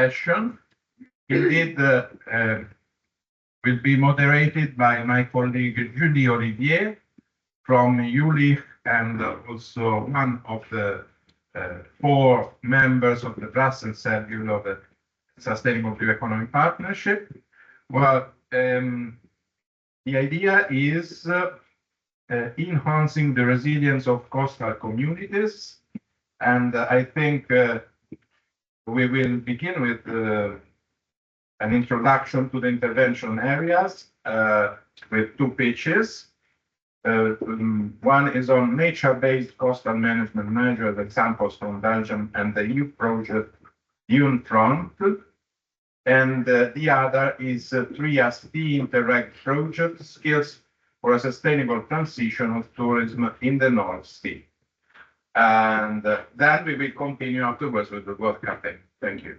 session. Indeed, will be moderated by my colleague Julie Olivier from ULIF and also one of the 4 members of the Brussels cell of the Sustainable Economic Partnership. Well, the idea is enhancing the resilience of coastal communities, and I think we will begin with an introduction to the intervention areas with 2 pitches. One is on nature-based coastal management measures, examples from Belgium and the EU project UNFront. And the other is 3ST Interreg project, skills for a sustainable transition of tourism in the North Sea. And then we will continue afterwards with the World Cafe. Thank you.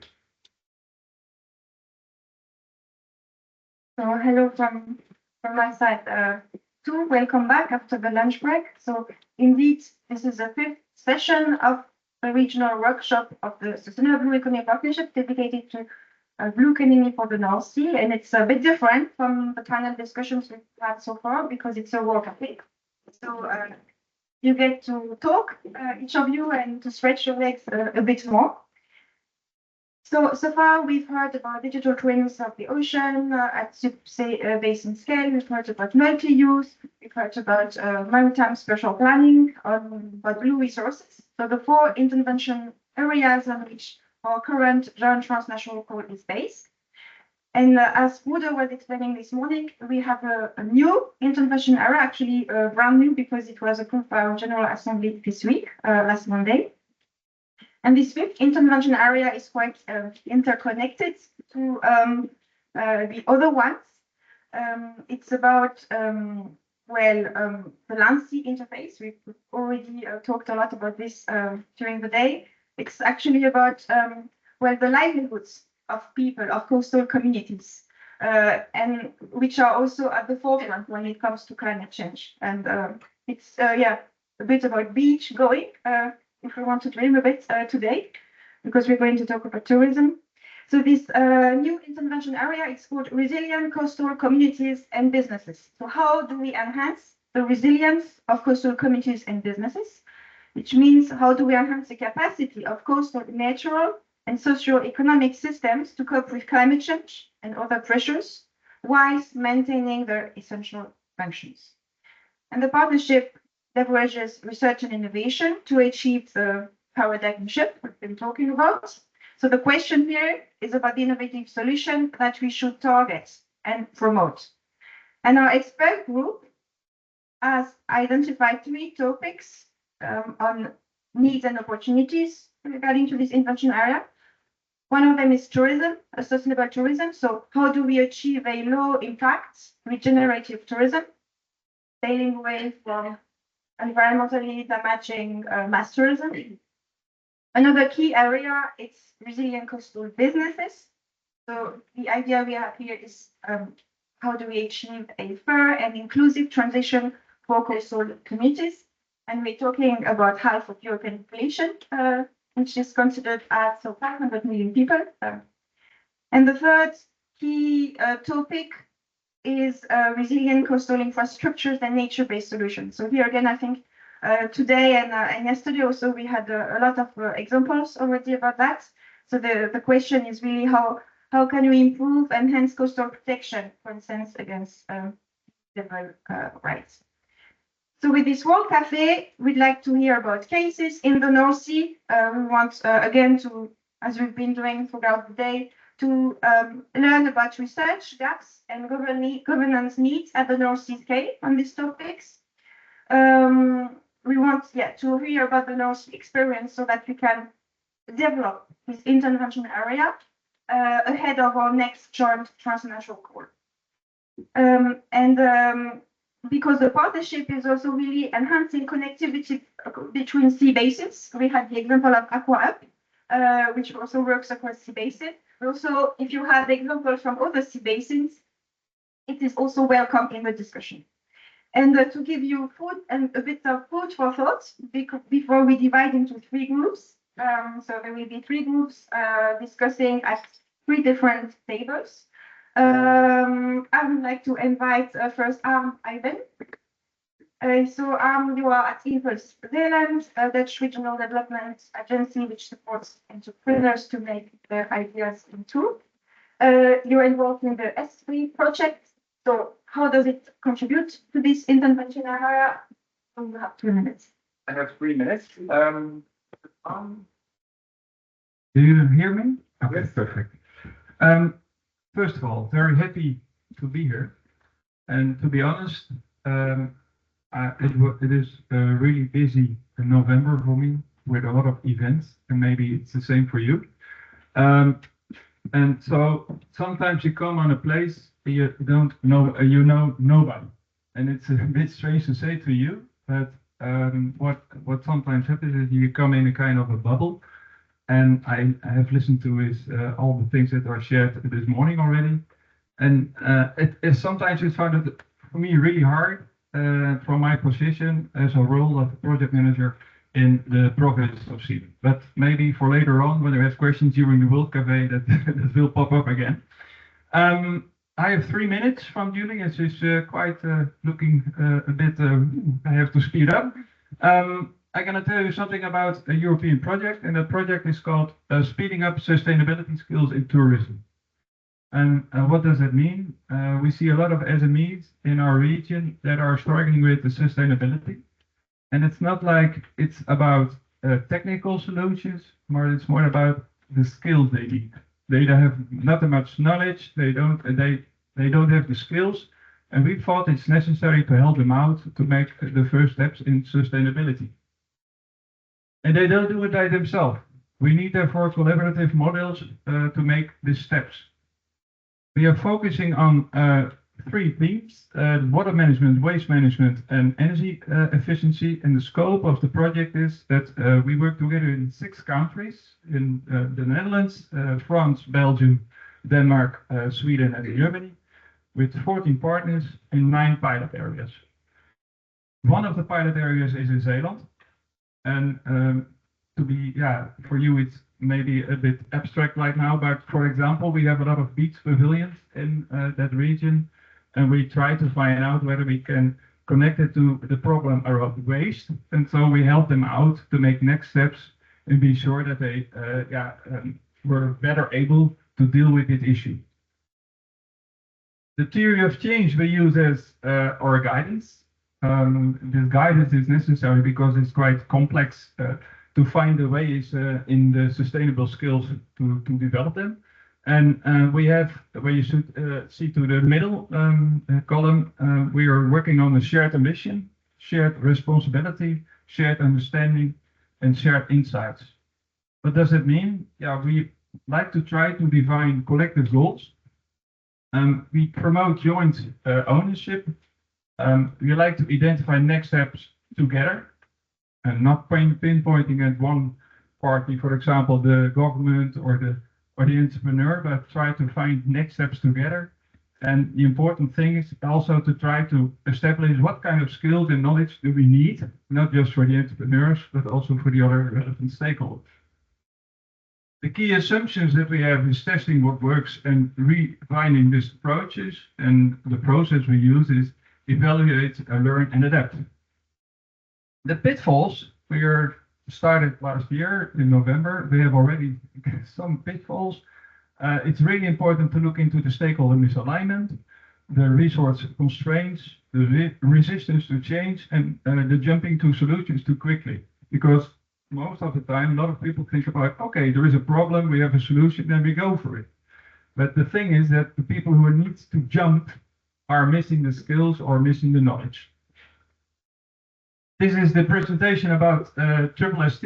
So hello from my side too. Welcome back after the lunch break. So indeed, this is the 5th session of the regional workshop of the Sustainable Economic Partnership dedicated to blue economy for the North Sea, and it's a bit different from the panel discussions we've had so far because it's a World Cafe. So you get to talk, each of you, and to stretch your legs a bit more. So far, we've heard about digital twins of the ocean at basin scale. We've heard about multi-use. We've heard about maritime spatial planning, about blue resources. So the 4 intervention areas on which our current joint transnational code is based. And as Udo was explaining this morning, we have a new intervention area, actually brand new because it was approved by our General Assembly this week, last Monday. And this 5th intervention area is quite interconnected to the other ones. It's about, the land-sea interface. We've already talked a lot about this during the day. It's actually about, the livelihoods of people, of coastal communities, and which are also at the forefront when it comes to climate change. And it's, a bit about beach going. If we want to dream a bit today, because we're going to talk about tourism. So this new intervention area is called Resilient Coastal Communities and Businesses. So how do we enhance the resilience of coastal communities and businesses? Which means how do we enhance the capacity of coastal natural and socio-economic systems to cope with climate change and other pressures, whilst maintaining their essential functions. And the partnership leverages research and innovation to achieve the paradigm shift we've been talking about. So the question here is about the innovative solution that we should target and promote. And our expert group has identified 3 topics on needs and opportunities regarding to this intervention area. One of them is tourism, sustainable tourism. So how do we achieve a low impact regenerative tourism, staying away from environmentally damaging mass tourism? Another key area is resilient coastal businesses. So the idea we have here is how do we achieve a fair and inclusive transition for coastal communities? And we're talking about half of European population, which is considered as 500 million people. And the third key topic is resilient coastal infrastructures and nature-based solutions. So here again, I think today and yesterday also we had a lot of examples already about that. So the question is really how can we improve, enhance coastal protection, for instance, against civil rights. So with this World Cafe, we'd like to hear about cases in the North Sea. We want, again, to, as we've been doing throughout the day, to learn about research gaps and governance needs at the North Sea scale on these topics. We want to hear about the North Sea experience so that we can develop this intervention area ahead of our next joint transnational call. Because the partnership is also really enhancing connectivity between sea basins. We had the example of Aqua Up, which also works across sea basins. Also, if you have examples from other sea basins, it is also welcome in the discussion. And to give you food and a bit of food for thought, before we divide into 3 groups, So there will be three groups discussing at three different tables. I would like to invite first Ivan. So you are at Impulse Zeeland, a Dutch regional development agency which supports entrepreneurs to make their ideas into. You're involved in the S3 project. So how does it contribute to this intervention area? You have 2 minutes. I have 3 minutes. Do you hear me? Okay, Yes. perfect. First of all, very happy to be here. And to be honest, it is a really busy November for me with a lot of events, and maybe it's the same for you. And so sometimes you come on a place you don't know, you know nobody, and it's a bit strange to say to you, but what sometimes happens is you come in a kind of a bubble. And I have listened to all the things that are shared this morning already, and sometimes it's found it for me really hard from my position as a role of project manager in the province of Zeeland. But maybe for later on, when there is questions during the World Cafe, that that will pop up again. I have 3 minutes from Julie. It's just quite looking a bit. I have to speed up. I'm going to tell you something about a European project, and that project is called Speeding Up Sustainability Skills in Tourism. And what does that mean? We see a lot of SMEs in our region that are struggling with the sustainability. And it's not like it's about technical solutions, it's more about the skills they need. They have not that much knowledge, they don't have the skills, and we thought it's necessary to help them out to make the first steps in sustainability. And they don't do it by themselves. We need therefore collaborative models to make these steps. We are focusing on 3 themes: water management, waste management, and energy efficiency. And the scope of the project is that we work together in 6 countries: in the Netherlands, France, Belgium, Denmark, Sweden, and Germany, with 14 partners in 9 pilot areas. One of the pilot areas is in Zeeland. And for you, it's maybe a bit abstract right now, but for example, we have a lot of beach pavilions in that region, and we try to find out whether we can connect it to the problem around waste. And so we help them out to make next steps and be sure that they were better able to deal with this issue. The theory of change we use as our guidance. This guidance is necessary because it's quite complex to find the ways in the sustainable skills to develop them. And we have, where you should see to the middle column, we are working on a shared ambition, shared responsibility, shared understanding, and shared insights. What does it mean? Yeah, we like to try to define collective goals. We promote joint ownership. We like to identify next steps together and not pinpointing at one party, for example, the government or the entrepreneur, but try to find next steps together. And the important thing is also to try to establish what kind of skills and knowledge do we need, not just for the entrepreneurs, but also for the other relevant stakeholders. The key assumptions that we have is testing what works and refining these approaches. And the process we use is evaluate, learn, and adapt. The pitfalls we started last year in November. We have already some pitfalls. It's really important to look into the stakeholder misalignment, the resource constraints, the resistance to change, and the jumping to solutions too quickly. Because most of the time, a lot of people think about, okay, there is a problem, we have a solution, then we go for it. But the thing is that the people who need to jump are missing the skills or missing the knowledge. This is the presentation about SST.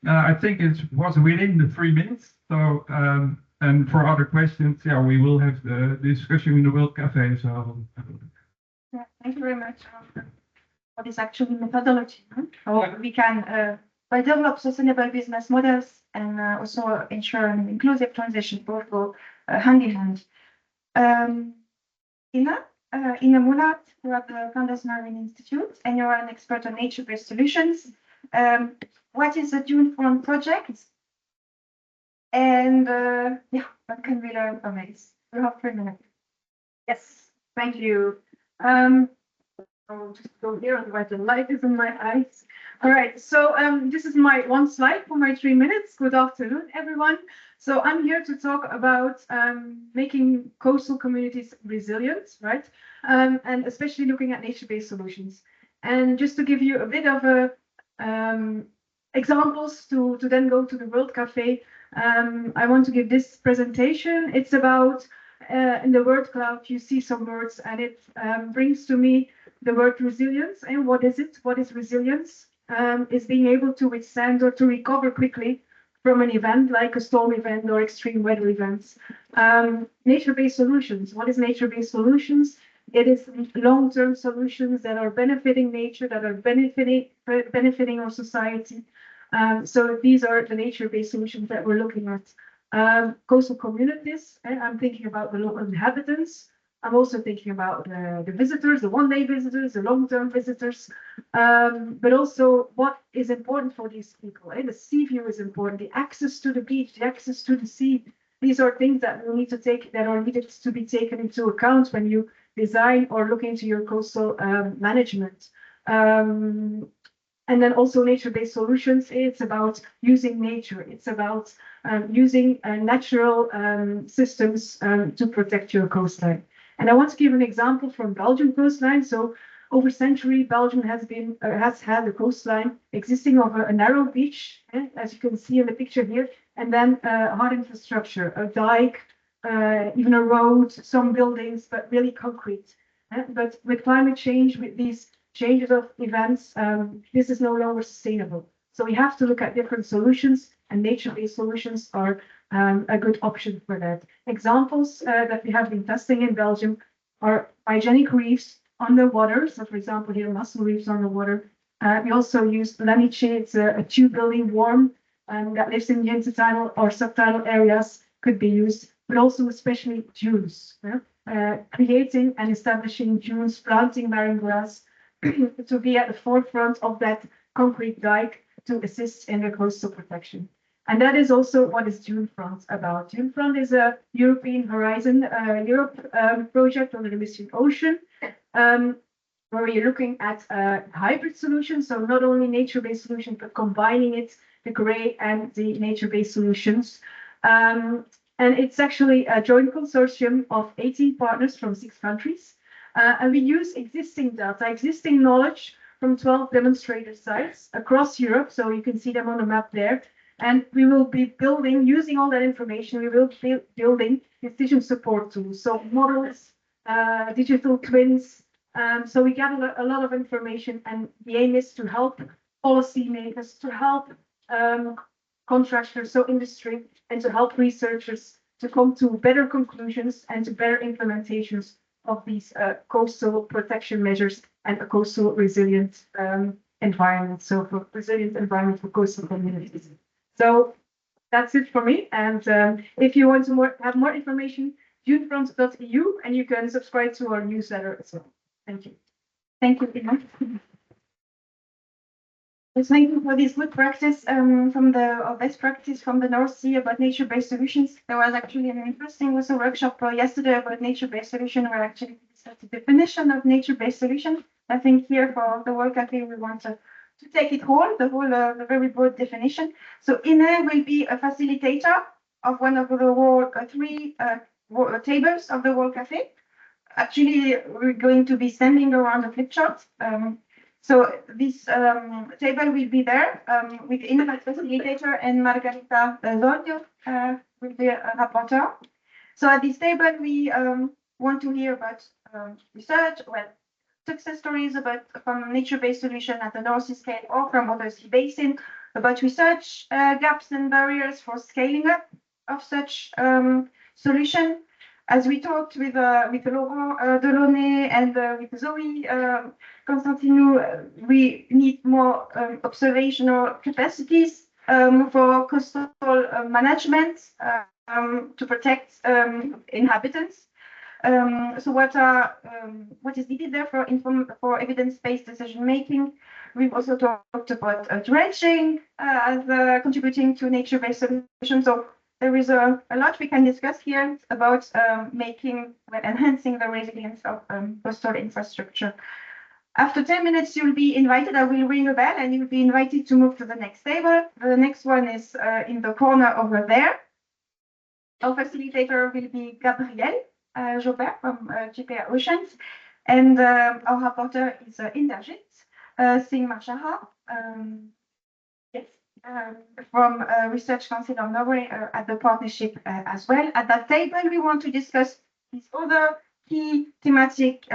I think it was within the 3 minutes. So, and for other questions, yeah, we will have the discussion in the World Cafe. So, yeah, thank you very much for this actually methodology. How we can develop sustainable business models and also ensure an inclusive transition, both go hand in hand. Ina Mulat, you are the Founders Marine Institute, and you are an expert on nature-based solutions. What is the Dune Fund project, And yeah, what can we learn from it? You have 3 minutes. Yes, thank you. I'll just go here, otherwise the light is in my eyes. All right, so this is my one slide for my 3 minutes. Good afternoon, everyone. So I'm here to talk about making coastal communities resilient, right? And especially looking at nature-based solutions. And just to give you a bit of a examples to then go to the World Cafe, I want to give this presentation. It's about in the word cloud, you see some words, and it brings to me the word resilience. And what is it? What is resilience? Is being able to withstand or to recover quickly from an event like a storm event or extreme weather events. Nature-based solutions. What is nature-based solutions? It is long-term solutions that are benefiting nature, that are benefiting our society. So these are the nature-based solutions that we're looking at. Coastal communities, I'm thinking about the local inhabitants. I'm also thinking about the visitors, the one-day visitors, the long-term visitors, but also what is important for these people. The sea view is important, the access to the beach, the access to the sea. These are things that we need to take, that are needed to be taken into account when you design or look into your coastal management. And then also nature-based solutions, it's about using nature. It's about using natural systems to protect your coastline. And I want to give an example from Belgian coastline. So over century, Belgium has had a coastline existing over a narrow beach, as you can see in the picture here, and then hard infrastructure, a dike, even a road, some buildings, but really concrete. But with climate change, with these changes of events, this is no longer sustainable. So we have to look at different solutions, and nature-based solutions are a good option for that. Examples that we have been testing in Belgium are hygienic reefs underwater. So for example, here mussel reefs underwater. We also use laniche, it's a tube-building worm that lives in the intertidal or subtidal areas, could be used, but also especially dunes. Creating and establishing dunes, planting marine grass, to be at the forefront of that concrete dike to assist in the coastal protection. And that is also what is DuneFront about. DuneFront is a European Horizon Europe project on the Mystian Ocean, where we're looking at hybrid solutions, so not only nature-based solutions, but combining it, the gray and the nature-based solutions. And it's actually a joint consortium of 18 partners from 6 countries. And we use existing data, existing knowledge from 12 demonstrator sites across Europe. So you can see them on the map there. And we will be building, using all that information, we will be building decision support tools. So models, digital twins. So we get a lot of information, and the aim is to help policymakers, to help contractors, so industry, and to help researchers to come to better conclusions and to better implementations of these coastal protection measures and a coastal resilient environment. So for resilient environment for coastal communities. So that's it for me. And if you want to have more information, dunefront.eu, and you can subscribe to our newsletter as well. Thank you. Thank you, Ina. Thank you for this good practice from the best practice from the North Sea about nature-based solutions. There was actually an interesting also workshop yesterday about nature-based solution, where actually discussed the definition of nature-based solution. I think here for the World Cafe we want to take it whole, the very broad definition. So Ine will be a facilitator of one of the 3 tables of the World Cafe. Actually, we're going to be standing around the flip chart. So this table will be there with Ine as facilitator and Margarita Zordio will be a rapporteur. So at this table, we want to hear about research, success stories about from nature-based solution at the North Sea scale or from other sea basin, about research gaps and barriers for scaling up of such solution. As we talked with Laurent Delaunay and with Zoe Constantinou, we need more observational capacities for coastal management to protect inhabitants. So what is needed there for evidence-based decision making? We've also talked about dredging as contributing to nature-based solutions. So there is a lot we can discuss here about enhancing the resilience of coastal infrastructure. After 10 minutes, you'll be invited. I will ring a bell and you'll be invited to move to the next table. The next one is in the corner over there. Our facilitator will be Gabrielle Jobert from GPA Oceans. And our rapporteur is Inderjit Singh Marshara. Yes, from Research Council of Norway at the partnership as well. At that table, we want to discuss this other key thematic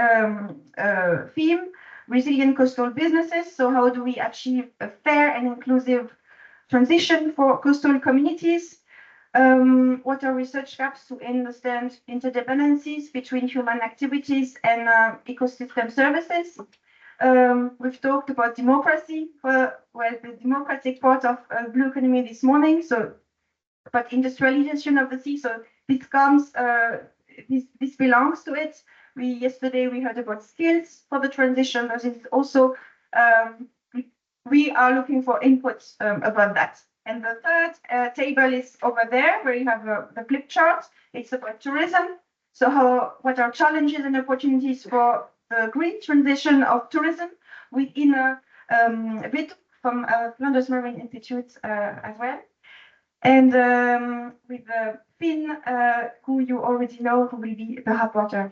theme, resilient coastal businesses. So how do we achieve a fair and inclusive transition for coastal communities? What are research gaps to understand interdependencies between human activities and ecosystem services? We've talked about democracy, the democratic part of blue economy this morning. So, about industrialization of the sea. So this comes, this belongs to it. Yesterday we heard about skills for the transition. This is also we are looking for inputs about that. And the third table is over there, where you have the flip chart. It's about tourism. So what are challenges and opportunities for the green transition of tourism within a bit from Flanders Marine Institute as well. And with Finn, who you already know, who will be the rapporteur.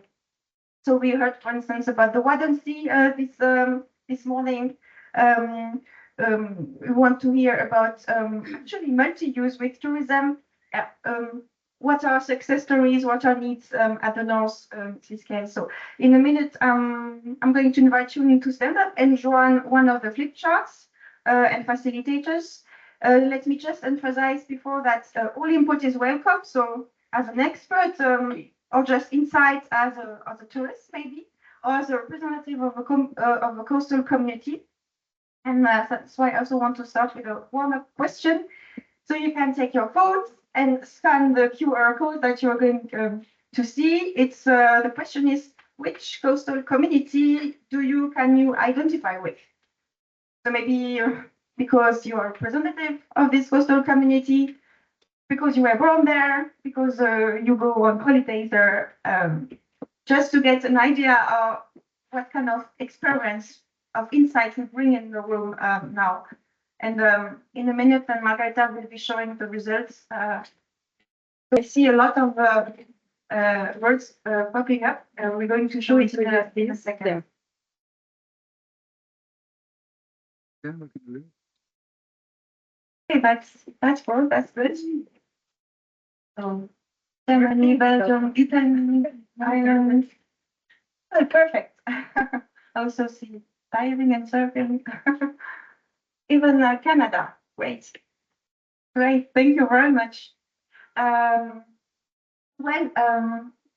So we heard, for instance, about the Wadden Sea this morning. We want to hear about actually multi-use with tourism. What are success stories? What are needs at the North Sea scale? So in a minute, I'm going to invite you to stand up and join one of the flip charts and facilitators. Let me just emphasize before that all input is welcome. So as an expert or just insights as a tourist maybe, or as a representative of a coastal community. And that's why I also want to start with a warm-up question. So you can take your phones and scan the QR code that you're going to see. It's the question is, which coastal community can you identify with? So maybe because you are a representative of this coastal community, because you were born there, because you go on holidays there, just to get an idea of what kind of experience of insights we bring in the room now. And in a minute, then Margareta will be showing the results. I see a lot of words popping up. We're going to show it in a second. Okay, that's good. So Germany, Belgium, Italy, Ireland. Oh, perfect. I also see diving and surfing. Even Canada. Great. Thank you very much.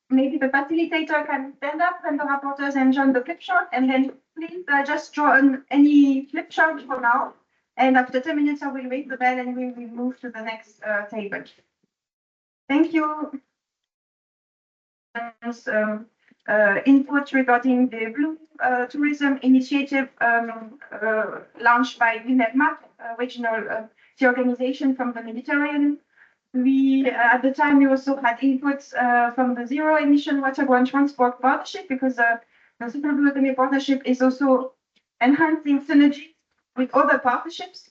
Maybe the facilitator can stand up and the rapporteurs and join the flip chart, and then please just draw on any flip chart for now. And after 10 minutes, I will ring the bell and we will move to the next table. Thank you. Input regarding the Blue Tourism Initiative launched by UNEP-MAP, regional sea organization from the Mediterranean. At the time, we also had inputs from the Zero Emission Waterborne Transport Partnership, because the Super Blue Economy Partnership is also enhancing synergy with other partnerships.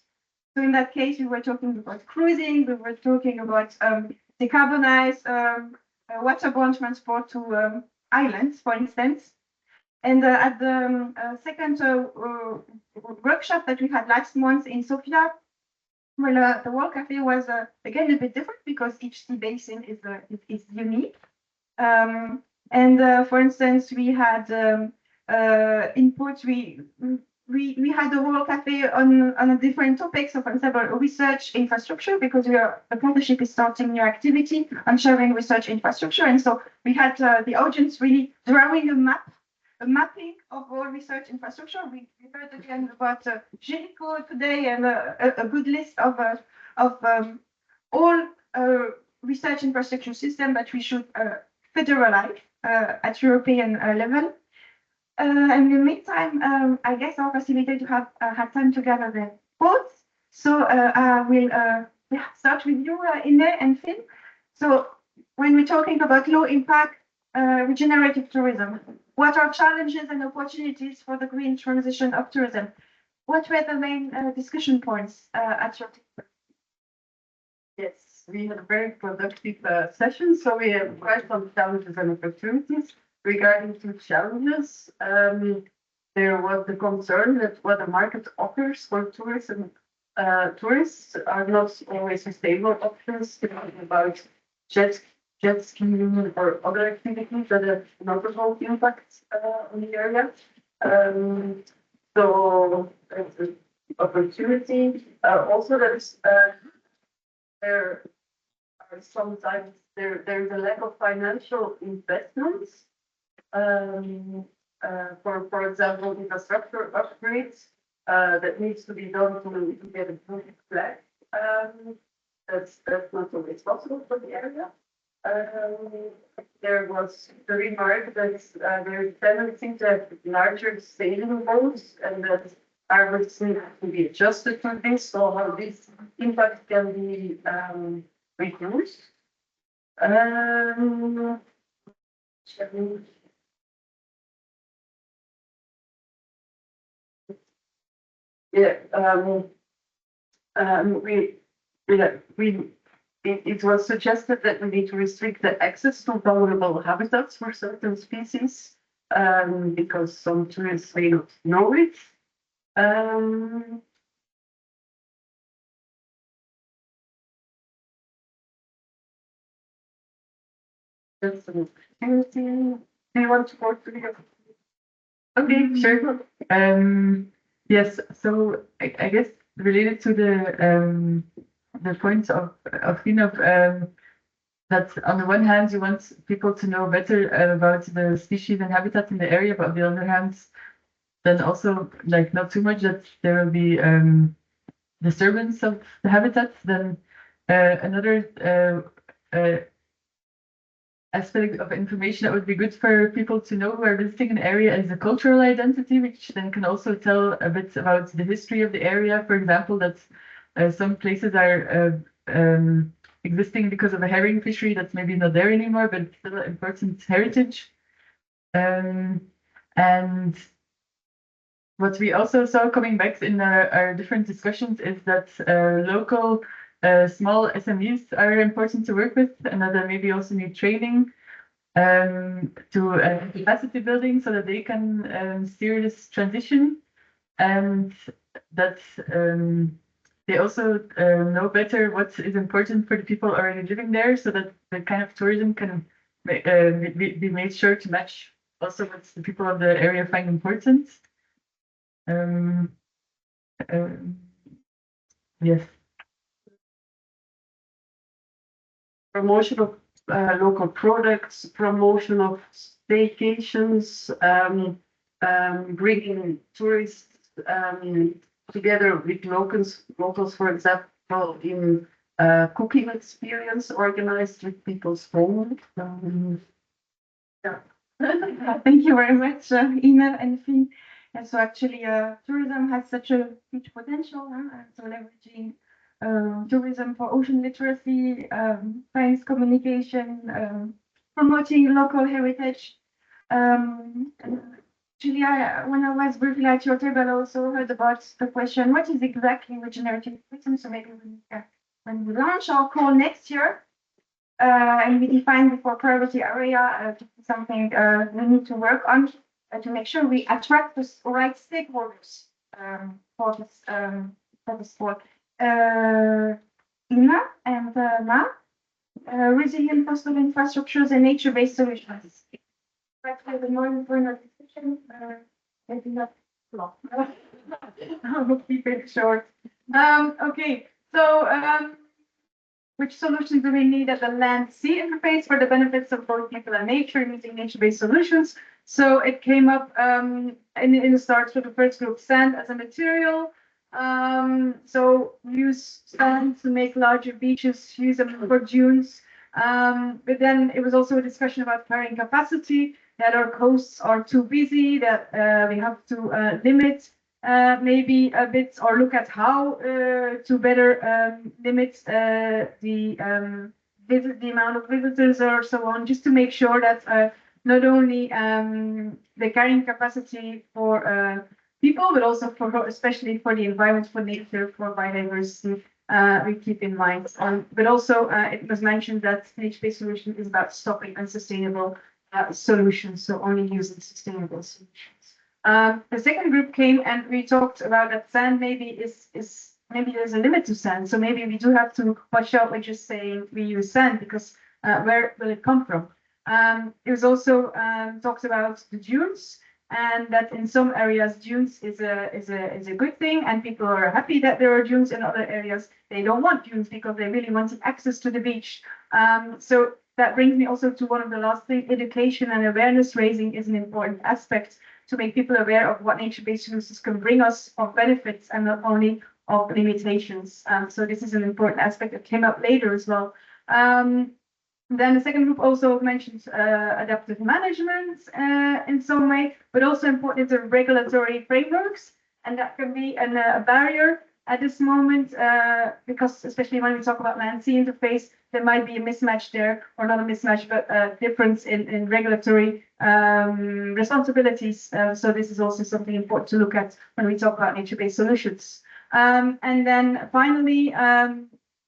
So in that case, we were talking about cruising, we were talking about decarbonized waterborne transport to islands, for instance. And at the second workshop that we had last month in Sofia, well, the World Cafe was again a bit different because each sea basin is unique. For instance, we had input. We had a World Cafe on a different topic. So, for example, research infrastructure, because the partnership is starting new activity on sharing research infrastructure, and so we had the audience really drawing a mapping of all research infrastructure. We heard again about Jericho today, and a good list of all research infrastructure system that we should federalize at European level. And in the meantime, I guess our facilitator have had time to gather the votes. So I will start with you, Ine and Finn. So when we're talking about low impact regenerative tourism, what are challenges and opportunities for the green transition of tourism? What were the main discussion points at your table? Yes, we had a very productive session, so we have quite some challenges and opportunities. Regarding to challenges, there was the concern that what the market offers for tourism, tourists are not always sustainable options, thinking about jet skiing or other activities that have notable impact on the area. So it's an opportunity. Also, there are sometimes there's a lack of financial investments for example infrastructure upgrades that needs to be done to get a good flag. That's not always possible for the area. There was the remark that there is tendency to have larger sailing boats and that arbors need to be adjusted to this, so how this impact can be reduced. Yeah, it was suggested that we need to restrict the access to vulnerable habitats for certain species because some tourists may not know it. That's an opportunity. Do you want to go to the? Okay, sure. Yes, so I guess related to the points of that on the one hand you want people to know better about the species and habitat in the area, but on the other hand, then also like not too much that there will be disturbance of the habitat. Then another aspect of information that would be good for people to know who are visiting an area is the cultural identity, which then can also tell a bit about the history of the area. For example, that some places are existing because of a herring fishery that's maybe not there anymore, but it's still an important heritage. And what we also saw coming back in our different discussions is that local small SMEs are important to work with, and that they maybe also need training to capacity building so that they can steer this transition, and that they also know better what is important for the people already living there, so that the kind of tourism can be made sure to match also what the people of the area find important. Yes. Promotion of local products, promotion of staycations, bringing tourists together with locals, for example, in cooking experience organized with people's home. Yeah. Thank you very much, Ina and Finn. And so actually, tourism has such a huge potential. So leveraging tourism for ocean literacy, science communication, promoting local heritage. Actually, when I was briefly at your table, I also heard about the question, what is exactly regenerative tourism? So maybe when we launch our call next year, and we define before priority area something we need to work on to make sure we attract the right stakeholders for this work. Ina and Ma, resilient coastal infrastructures and nature-based solutions. But the more important discussion, maybe not long. I will keep it short. Okay, so which solutions do we need at the land-sea interface for the benefits of both people and nature using nature-based solutions? So it came up in the start with the first group, sand as a material. So use sand to make larger beaches, use them for dunes. But then it was also a discussion about carrying capacity, that our coasts are too busy, that we have to limit maybe a bit, or look at how to better limit the the amount of visitors or so on, just to make sure that not only the carrying capacity for people, but also for especially for the environment, for nature, for biodiversity, we keep in mind. But also it was mentioned that nature-based solution is about stopping unsustainable solutions, so only using sustainable solutions. The second group came and we talked about that sand maybe is maybe there's a limit to sand, so maybe we do have to watch out with just saying we use sand because where will it come from? It was also talked about the dunes, and that in some areas dunes is a good thing, and people are happy that there are dunes. In other areas they don't want dunes because they really want access to the beach. So that brings me also to one of the last things: education and awareness raising is an important aspect to make people aware of what nature-based solutions can bring us of benefits and not only of limitations. So this is an important aspect that came up later as well. Then the second group also mentions adaptive management in some way, but also important is the regulatory frameworks, and that can be a barrier at this moment because especially when we talk about land-sea interface, there might be a mismatch there, or not a mismatch, but a difference in regulatory responsibilities. So this is also something important to look at when we talk about nature-based solutions. And then finally,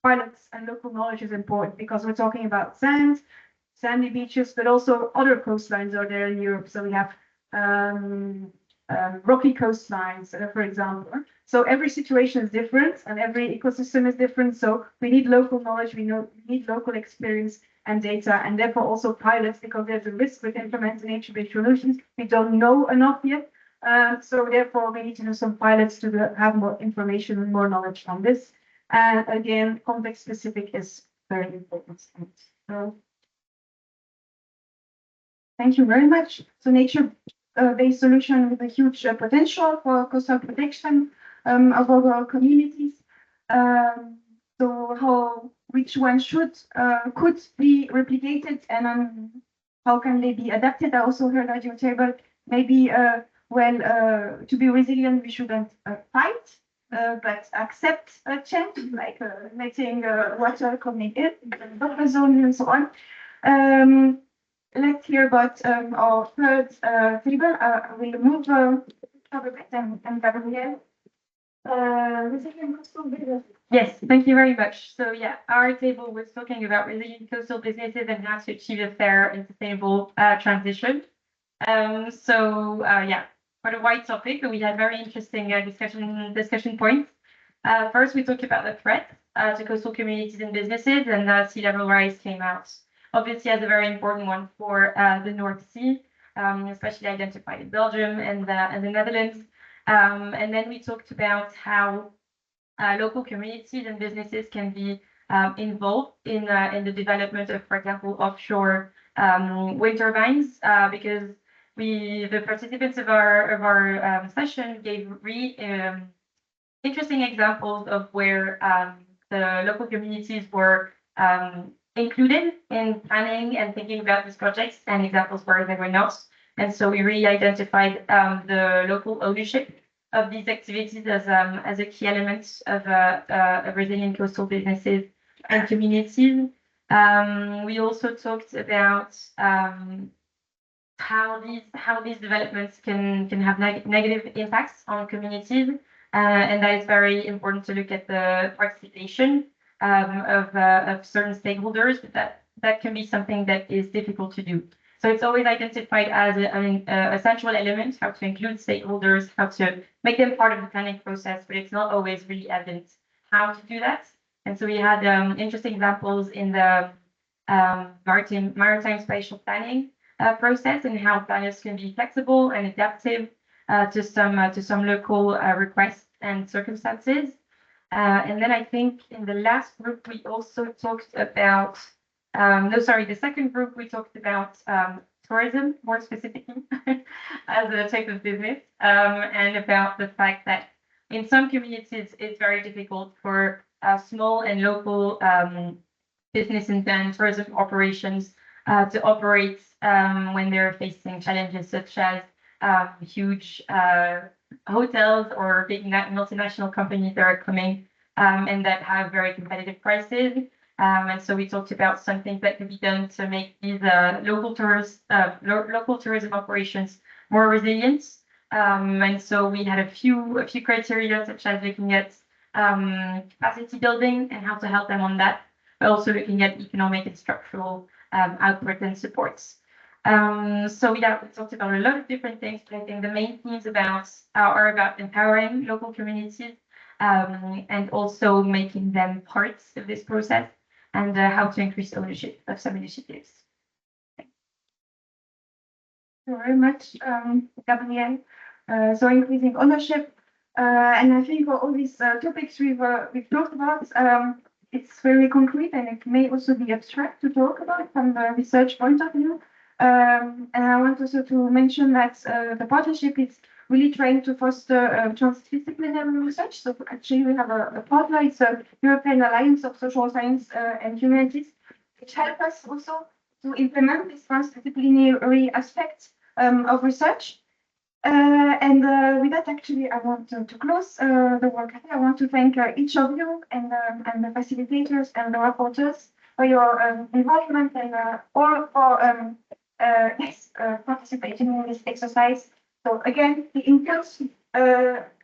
pilots and local knowledge is important because we're talking about sandy beaches, but also other coastlines are there in Europe. So we have rocky coastlines, for example. So every situation is different and every ecosystem is different. So we need local knowledge, we need local experience and data, and therefore also pilots, because there's a risk with implementing nature-based solutions. We don't know enough yet. So therefore we need to do some pilots to have more information and more knowledge on this. And again, context specific is very important. So thank you very much. So nature-based solution with a huge potential for coastal protection of our communities. So which one could be replicated, and how can they be adapted? I also heard at your table, maybe to be resilient, we shouldn't fight. But accept a change, like letting water coming in, buffer zone and so on. Let's hear about our third table. I will move a bit and Gabrielle. Yes, thank you very much. So yeah, our table was talking about resilient coastal businesses and how to achieve a fair and sustainable transition. Yeah. Quite a wide topic, but we had very interesting discussion points. First, we talked about the threat to coastal communities and businesses, and sea level rise came out, obviously, as a very important one for the North Sea, especially identified in Belgium and the Netherlands. And then we talked about how local communities and businesses can be involved in the development of, for example, offshore wind turbines, because the participants of our session gave really interesting examples of where the local communities were included in planning and thinking about these projects, and examples where they were not. And so we really identified the local ownership of these activities as a key element of resilient coastal businesses and communities. We also talked about how these developments can have negative impacts on communities, and that it's very important to look at the participation of certain stakeholders, but that can be something that is difficult to do. So it's always identified as a central element, how to include stakeholders, how to make them part of the planning process, but it's not always really evident how to do that. And so we had interesting examples in the maritime spatial planning process, and how planners can be flexible and adaptive to some local requests and circumstances. And then I think in the last group we also talked about the second group we talked about tourism more specifically as a type of business, and about the fact that in some communities it's very difficult for small and local businesses and tourism operations to operate when they're facing challenges such as huge hotels or big multinational companies that are coming and that have very competitive prices. And so we talked about some things that could be done to make these local tourism operations more resilient. And so we had a few criteria, such as looking at capacity building and how to help them on that, but also looking at economic and structural output and supports. So yeah, we talked about a lot of different things, but I think the main themes are about empowering local communities and also making them parts of this process and how to increase ownership of some initiatives. Thank you very much, Gabrielle. So increasing ownership, and I think for all these topics we've talked about, it's very concrete and it may also be abstract to talk about from the research point of view. And I want also to mention that the partnership is really trying to foster transdisciplinary research. So actually we have a partner, it's a European Alliance of Social Science and Humanities, which help us also to implement this transdisciplinary aspect of research. And with that, actually, I want to close the work. I want to thank each of you and the facilitators and the reporters for your involvement and all for participating in this exercise. So again, the input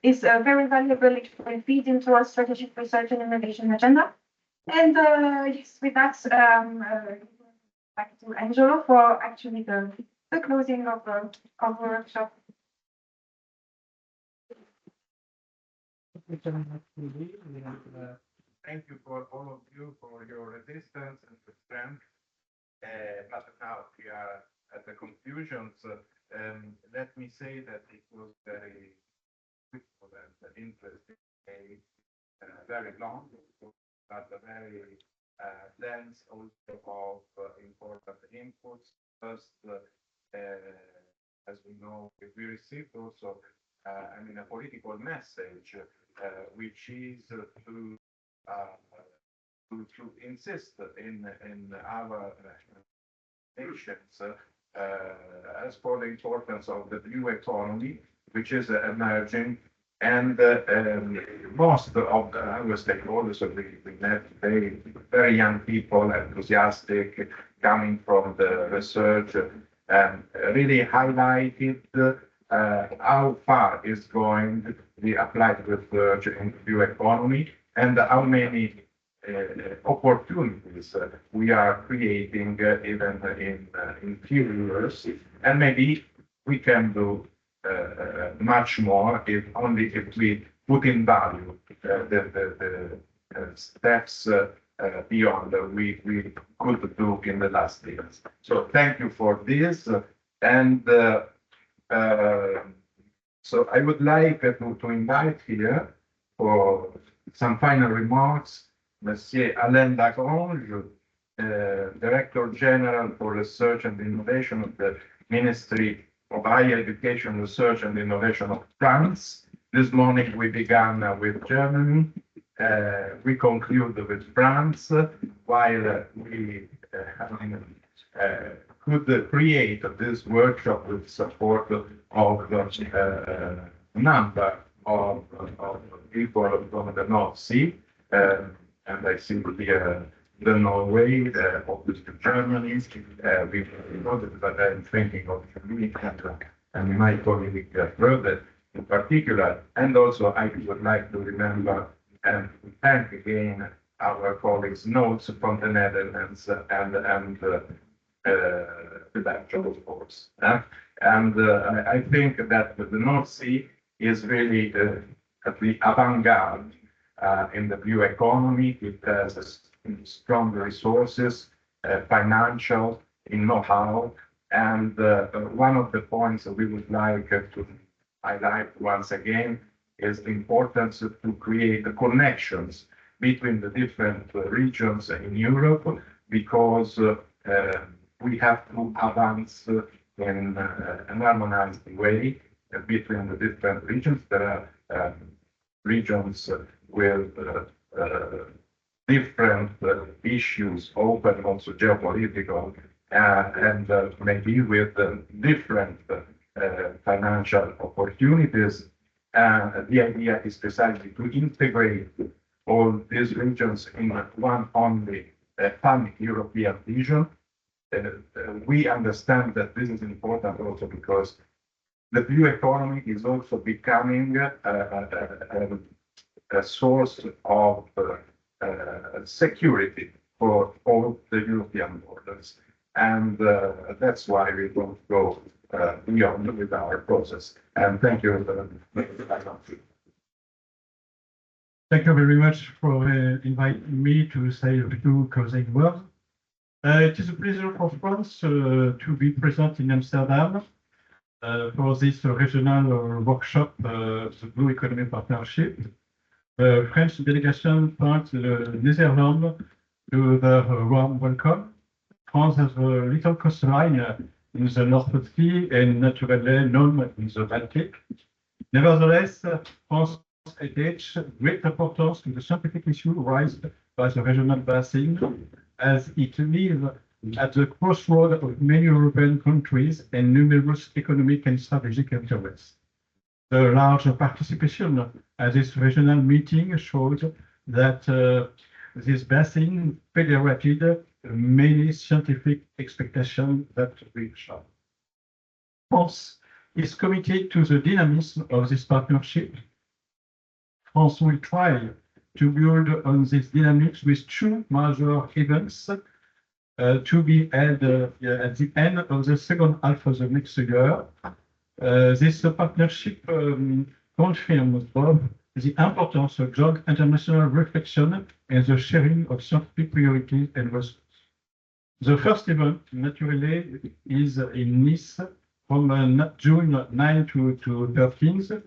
is very valuable. It will feed into our strategic research and innovation agenda. And yes, with that, back to Angelo for actually the closing of the workshop. Thank you for all of you for your resistance and the strength. But now we are at the conclusions. Let me say that it was very fruitful and interesting, very long, but a very dense also of important inputs. First, as we know, we received also a political message, which is to insist in our nations as for the importance of the blue economy, which is emerging, and most of our stakeholders, so we met very young people, enthusiastic, coming from the research, and really highlighted how far is going the applied research in blue economy and how many opportunities we are creating even in few years, and maybe we can do much more if we put in value the steps beyond we could do in the last years. So thank you for this, and so I would like to invite here for some final remarks Monsieur Alain Lagrange, Director General for Research and Innovation of the Ministry of Higher Education, Research and Innovation of France. This morning we began with Germany. We conclude with France, while we could create this workshop with support of a number of people from the North Sea. And I see here the Norway, obviously Germany. We noted that I'm thinking of me and my colleague Frode in particular. And also I would like to remember and thank again our colleagues Notes from the Netherlands and the Belgium, of course. And I think that the North Sea is really at the avant-garde in the blue economy. It has strong resources, financial, in know-how, and one of the points that we would like to highlight once again is the importance to create the connections between the different regions in Europe, because we have to advance in an harmonized way between the different regions. There are regions with different issues, open, also geopolitical, and maybe with different financial opportunities. The idea is precisely to integrate all these regions in one only pan-European vision. We understand that this is important also because the blue economy is also becoming a source of security for all the European borders. And that's why we don't go beyond with our process. And thank you. Thank you very much for inviting me to say a few closing words. It is a pleasure for France to be present in Amsterdam for this regional workshop, the Blue Economy Partnership. The French delegation thanks the Netherlands to their warm welcome. France has a little coastline in the North Sea and naturally none in the Baltic. Nevertheless, France attaches great importance to the scientific issue raised by the regional basin, as it lives at the crossroad of many European countries and numerous economic and strategic interests. The large participation at this regional meeting shows that this basin federated many scientific expectations that we share. France is committed to the dynamism of this partnership. France will try to build on this dynamics with two major events to be held at the end of the second half of the next year. This partnership confirms both the importance of joint international reflection and the sharing of scientific priorities and resources. The first event, naturally, is in Nice from June 9 to 13th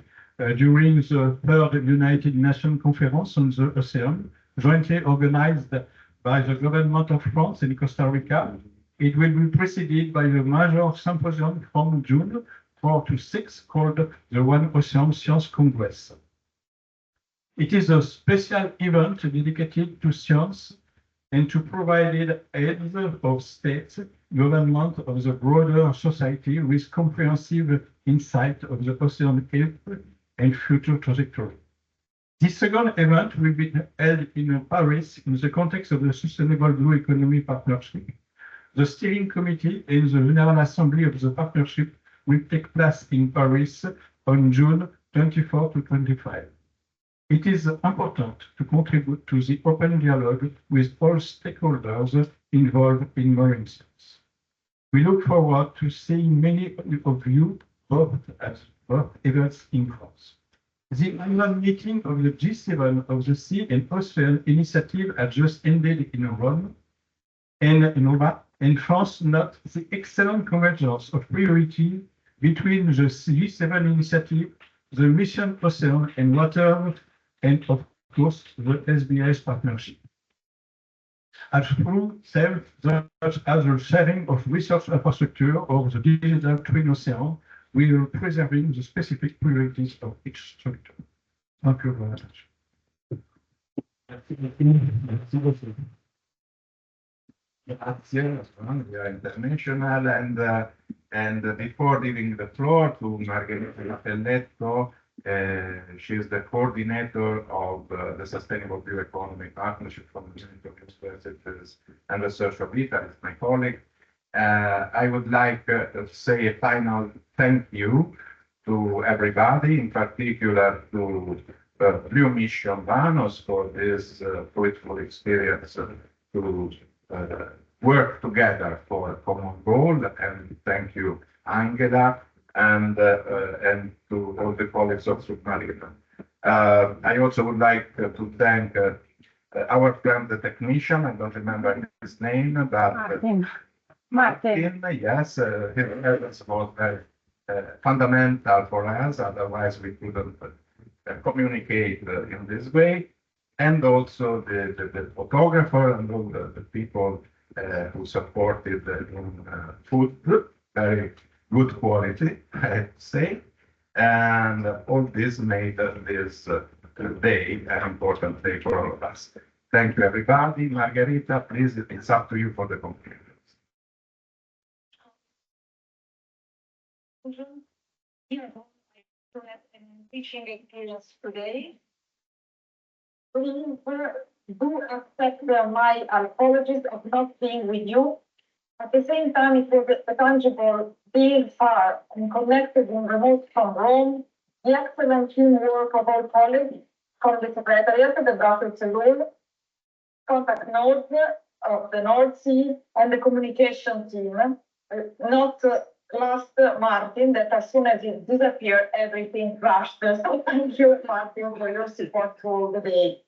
during the third United Nations Conference on the Ocean, jointly organized by the government of France and Costa Rica. It will be preceded by a major symposium from June 4 to 6 called the One Ocean Science Congress. It is a special event dedicated to science and to provide heads of states, government of the broader society with comprehensive insight of the ocean health and future trajectory. This second event will be held in Paris in the context of the Sustainable Blue Economy Partnership. The steering committee and the General Assembly of the partnership will take place in Paris on June 24 to 25. It is important to contribute to the open dialogue with all stakeholders involved in marine science. We look forward to seeing many of you both at both events in France. The annual meeting of the G7 of the Sea and Ocean Initiative has just ended in Rome, and France notes the excellent convergence of priority between the G7 initiative, the Mission Ocean and Water, and of course the SBS partnership. As through sales such as the sharing of research infrastructure or the digital twin ocean, we are preserving the specific priorities of each structure. Thank you very much. We are international, and before giving the floor to Margherita Pelletto, she is the coordinator of the Sustainable Blue Economy Partnership from the Universities and Research of Italy, is my colleague. I would like to say a final thank you to everybody, in particular to Blue Mission Vanos for this fruitful experience to work together for a common goal. And thank you, Angela, and to all the colleagues of Submarina. I also would like to thank our friend, the technician. I don't remember his name, but Martin, yes, his presence was very fundamental for us. Otherwise, we couldn't communicate in this way. And also the photographer and all the people who supported in food, very good quality, I have to say. And all this made this day an important day for all of us. Thank you, everybody. Margherita, please, it's up to you for the conclusions. Teaching experience today. We're do accept my apologies of not being with you. At the same time, it was a tangible being far and connected in remote from Rome, the excellent teamwork of all colleagues from the Secretariat, the Brussels Alone, contact nodes of the North Sea, and the communication team, not last Martin, that as soon as it disappeared, everything crashed. So thank you, Martin, for your support all the day.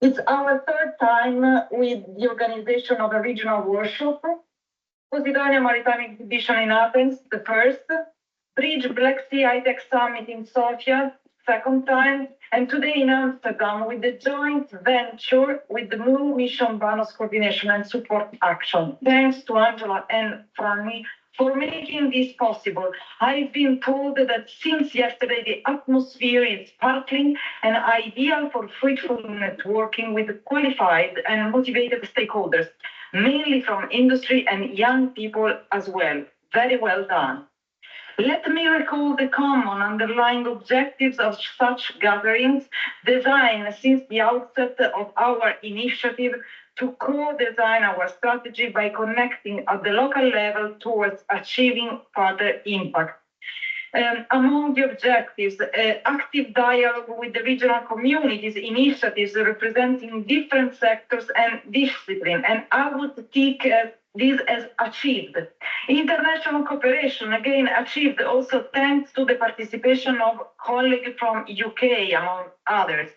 It's our third time with the organization of a regional workshop. Posidonia Maritime Exhibition in Athens, the first. Bridge Black Sea High-Tech Summit in Sofia, second time. And today in Amsterdam with the joint venture with the Blue Mission Bonus Coordination and Support Action. Thanks to Angela and Franny for making this possible. I've been told that since yesterday the atmosphere is sparkling and ideal for fruitful networking with qualified and motivated stakeholders, mainly from industry and young people as well. Very well done. Let me recall the common underlying objectives of such gatherings, designed since the outset of our initiative to co-design our strategy by connecting at the local level towards achieving further impact. Among the objectives, active dialogue with the regional communities, initiatives representing different sectors and discipline, and I would take this as achieved. International cooperation, again, achieved also thanks to the participation of colleagues from UK, among others.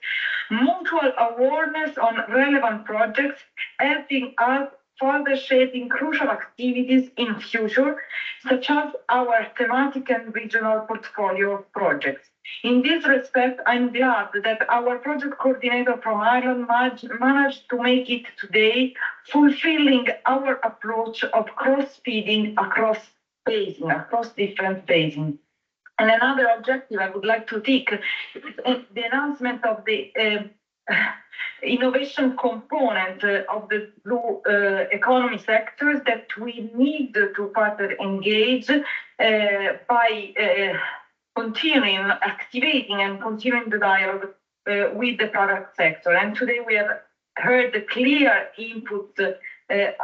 Mutual awareness on relevant projects, helping us further shaping crucial activities in future, such as our thematic and regional portfolio of projects. In this respect, I'm glad that our project coordinator from Ireland managed to make it today, fulfilling our approach of cross-feeding across basin, across different basins. And another objective I would like to take is the announcement of the innovation component of the blue economy sectors that we need to further engage by continuing, activating and continuing the dialogue with the product sector. And today we have heard the clear input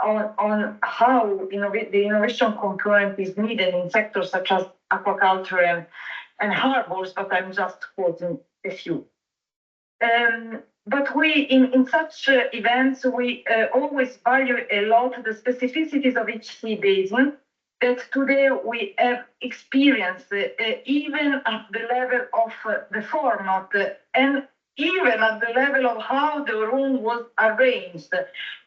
on how the innovation component is needed in sectors such as aquaculture and harbors, but I'm just quoting a few. But we, in such events, we always value a lot the specificities of each sea basin that today we have experienced, even at the level of the format and even at the level of how the room was arranged.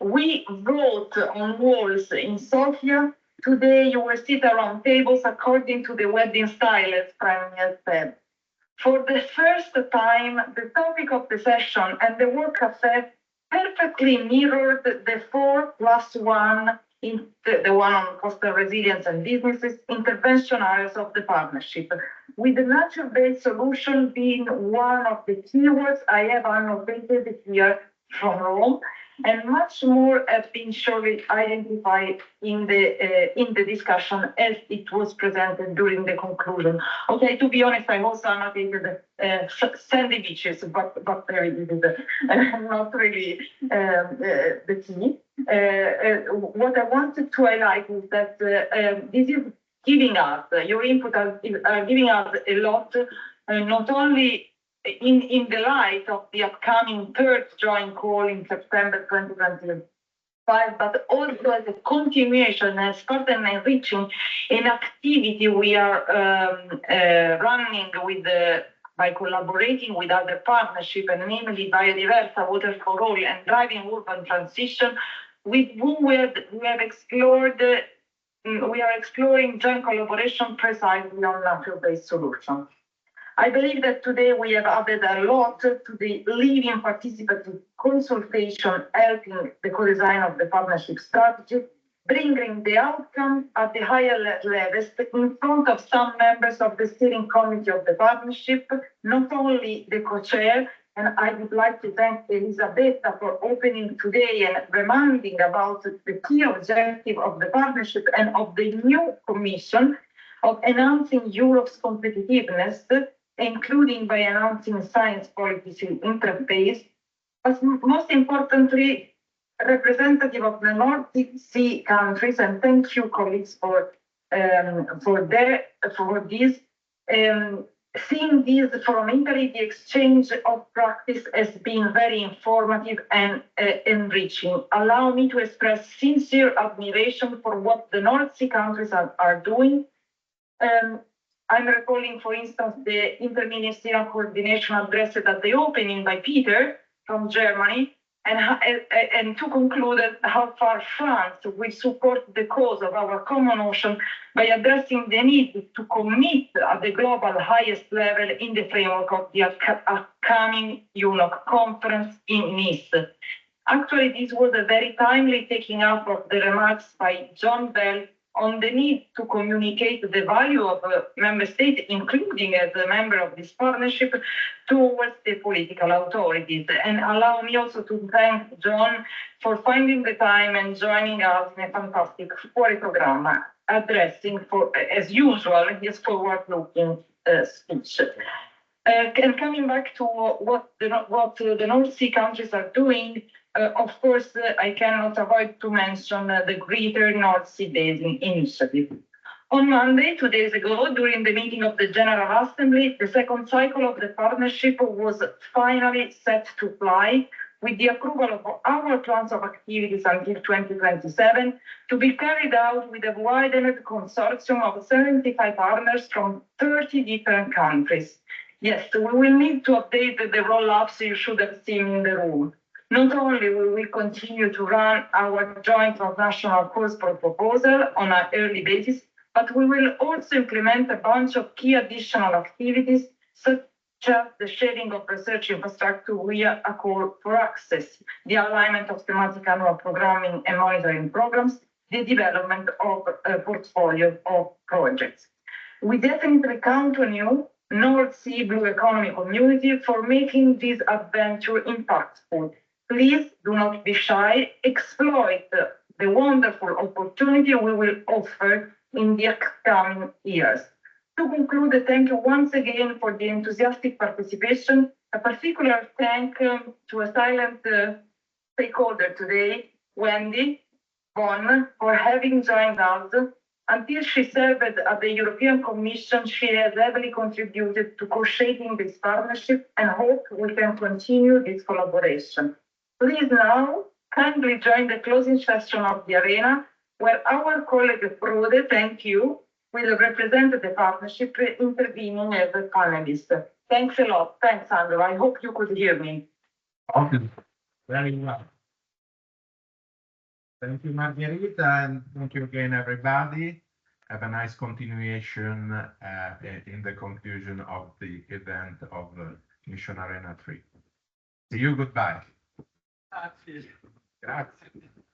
We wrote on walls in Sofia, today you will sit around tables according to the wedding style, as Premier said. For the first time, the topic of the session and the work cafe perfectly mirrored the 4+1 in the one on coastal resilience and businesses intervention areas of the partnership, with the nature-based solution being one of the keywords I have annotated here from Rome, and much more have been surely identified in the discussion as it was presented during the conclusion. Okay, to be honest, I also annotated sandy beaches, but very not really the key. What I wanted to highlight is that this is giving us, your input are giving us a lot, not only in the light of the upcoming third joint call in September 2025, but also as a continuation, as part and enriching an activity we are running with by collaborating with other partnerships, and namely Biodiversa, Water for All, and Driving Urban Transition, with whom we have explored. We are exploring joint collaboration precisely on nature-based solutions. I believe that today we have added a lot to the living participative consultation, helping the co-design of the partnership strategy, bringing the outcome at the higher levels in front of some members of the steering committee of the partnership, not only the co-chair, and I would like to thank Elisabetta for opening today and reminding about the key objective of the partnership and of the new commission of enhancing Europe's competitiveness, including by announcing science policy interface, but most importantly, representative of the North Sea countries, and thank you, colleagues, for this. Seeing this from Italy, the exchange of practice has been very informative and enriching. Allow me to express sincere admiration for what the North Sea countries are doing. I'm recalling, for instance, the interministerial coordination addressed at the opening by Peter from Germany, and to conclude how far France will support the cause of our common ocean by addressing the need to commit at the global highest level in the framework of the upcoming UNOC conference in Nice. Actually, this was a very timely taking up of the remarks by John Bell on the need to communicate the value of a member state, including as a member of this partnership, towards the political authorities. And allow me also to thank John for finding the time and joining us in a fantastic program, addressing, as usual, his forward-looking speech. And coming back to what the North Sea countries are doing, of course, I cannot avoid to mention the Greater North Sea Basin Initiative. On Monday, 2 days ago, during the meeting of the General Assembly, the second cycle of the partnership was finally set to fly, with the approval of our plans of activities until 2027, to be carried out with a widened consortium of 75 partners from 30 different countries. Yes, we will need to update the roll-ups you should have seen in the room. Not only will we continue to run our joint transnational calls for proposal on an early basis, but we will also implement a bunch of key additional activities, such as the sharing of research infrastructure via a call for access, the alignment of thematic annual programming and monitoring programs, the development of a portfolio of projects. We definitely count on you, North Sea Blue Economy Community, for making this adventure impactful. Please do not be shy. Exploit the wonderful opportunity we will offer in the upcoming years. To conclude, thank you once again for the enthusiastic participation. A particular thank to a silent stakeholder today, Wendy Bonn, for having joined us. Until she served at the European Commission, she has heavily contributed to co-shaping this partnership and hope we can continue this collaboration. Please now kindly join the closing session of the arena, where our colleague Frode, thank you, will represent the partnership intervening as a panelist. Thanks a lot. Thanks, Sandro. I hope you could hear me. Okay, very well. Thank you, Margherita, and thank you again, everybody. Have a nice continuation in the conclusion of the event of Mission Arena 3. See you, goodbye. Grazie. Grazie.